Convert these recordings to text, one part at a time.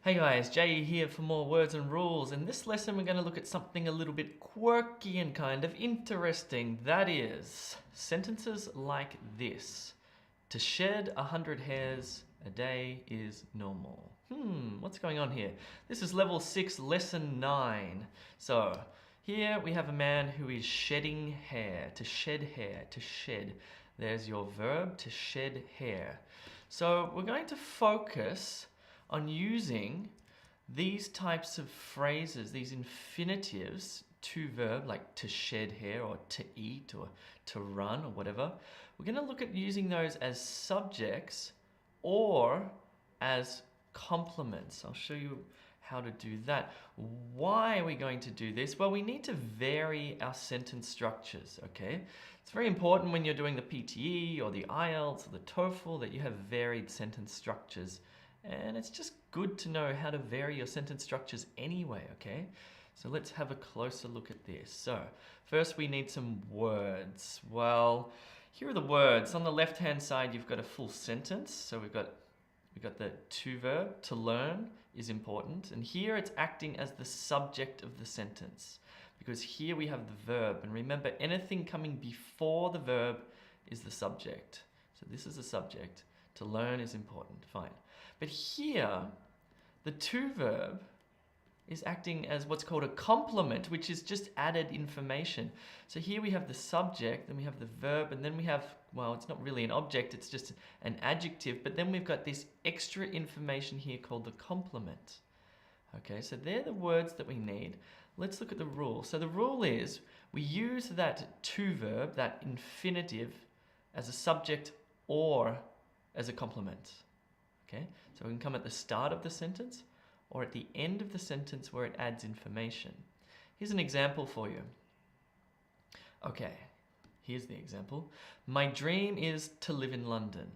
Hey guys, Jay here for more words and rules. In this lesson, we're going to look at something a little bit quirky and kind of interesting. That is, sentences like this. To shed 100 hairs a day is normal. What's going on here? This is level 6, lesson 9. So, here we have a man who is shedding hair. To shed hair, to shed. There's your verb, to shed hair. So, we're going to focus on using these types of phrases, these infinitives, to verb, like to shed hair or to eat or to run or whatever. We're going to look at using those as subjects or as complements. I'll show you how to do that. Why are we going to do this? Well, we need to vary our sentence structures, okay? It's very important when you're doing the PTE or the IELTS or the TOEFL that you have varied sentence structures. And it's just good to know how to vary your sentence structures anyway, okay? So let's have a closer look at this. So first we need some words. Well, here are the words. On the left-hand side, you've got a full sentence. So we've got the to verb, to learn is important. And here it's acting as the subject of the sentence, because here we have the verb. And remember, anything coming before the verb is the subject. So this is the subject. To learn is important, fine. But here, the to verb is acting as what's called a complement, which is just added information. So here we have the subject, then we have the verb, and then we have, well, it's not really an object, it's just an adjective, but then we've got this extra information here called the complement. Okay, so they're the words that we need. Let's look at the rule. So the rule is we use that to verb, that infinitive, as a subject or as a complement. Okay, so it can come at the start of the sentence or at the end of the sentence where it adds information. Here's an example for you. Okay, here's the example. My dream is to live in London.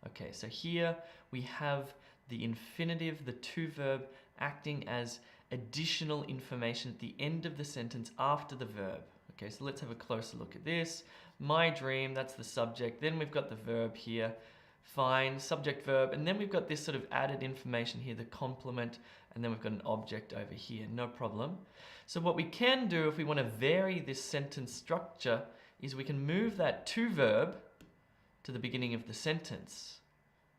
Okay, so here we have the infinitive, the to verb, acting as additional information at the end of the sentence after the verb. Okay, so let's have a closer look at this. My dream, that's the subject. Then we've got the verb here. Fine, subject, verb, and then we've got this sort of added information here, the complement, and then we've got an object over here, no problem. So what we can do if we want to vary this sentence structure is we can move that to verb to the beginning of the sentence.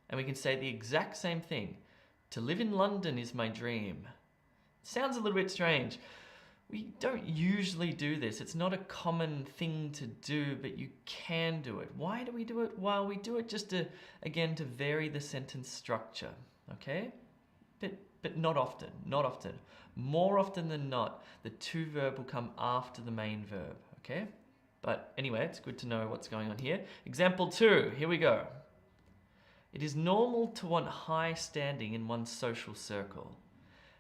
And we can say the exact same thing. To live in London is my dream. Sounds a little bit strange. We don't usually do this. It's not a common thing to do, but you can do it. Why do we do it? Well, we do it just to, again, to vary the sentence structure, okay? But not often, not often. More often than not, the to verb will come after the main verb, okay? But anyway, it's good to know what's going on here. Example 2, here we go. It is normal to want high standing in one's social circle.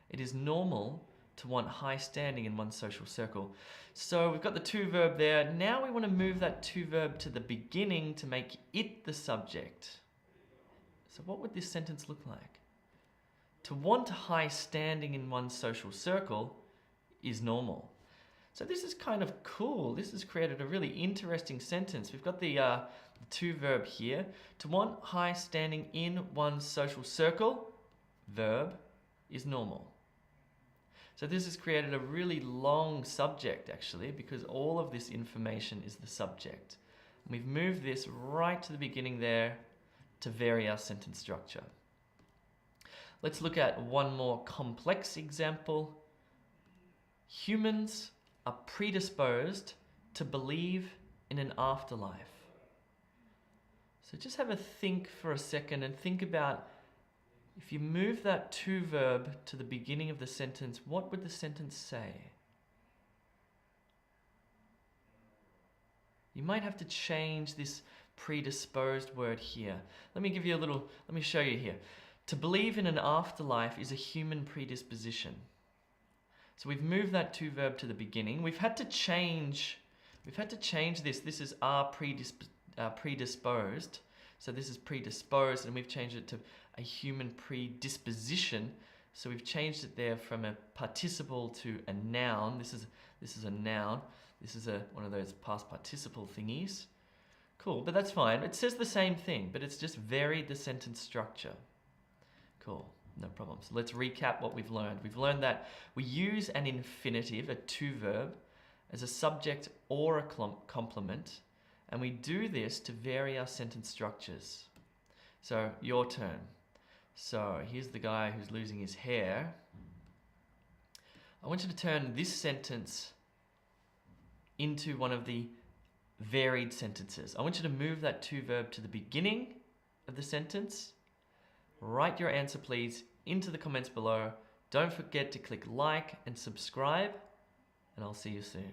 It is normal to want high standing in one's social circle. So we've got the to verb there. Now we want to move that to verb to the beginning to make it the subject. So what would this sentence look like? To want high standing in one's social circle is normal. So this is kind of cool. This has created a really interesting sentence. We've got the to verb here. To want high standing in one's social circle, verb, is normal. So this has created a really long subject actually, because all of this information is the subject. And we've moved this right to the beginning there to vary our sentence structure. Let's look at one more complex example. Humans are predisposed to believe in an afterlife. So just have a think for a second and think about, if you move that to verb to the beginning of the sentence, what would the sentence say? You might have to change this predisposed word here. Let me show you here. To believe in an afterlife is a human predisposition. So we've moved that to verb to the beginning. We've had to change this. This is predisposed. So this is predisposed, and we've changed it to a human predisposition. So we've changed it there from a participle to a noun. This is a noun. This is one of those past participle thingies. Cool, but that's fine. It says the same thing, but it's just varied the sentence structure. Cool. No problem. So let's recap what we've learned. We've learned that we use an infinitive, a to verb, as a subject or a complement, and we do this to vary our sentence structures. So your turn. So here's the guy who's losing his hair. I want you to turn this sentence into one of the varied sentences. I want you to move that to verb to the beginning of the sentence. Write your answer, please, into the comments below. Don't forget to click like and subscribe, and I'll see you soon.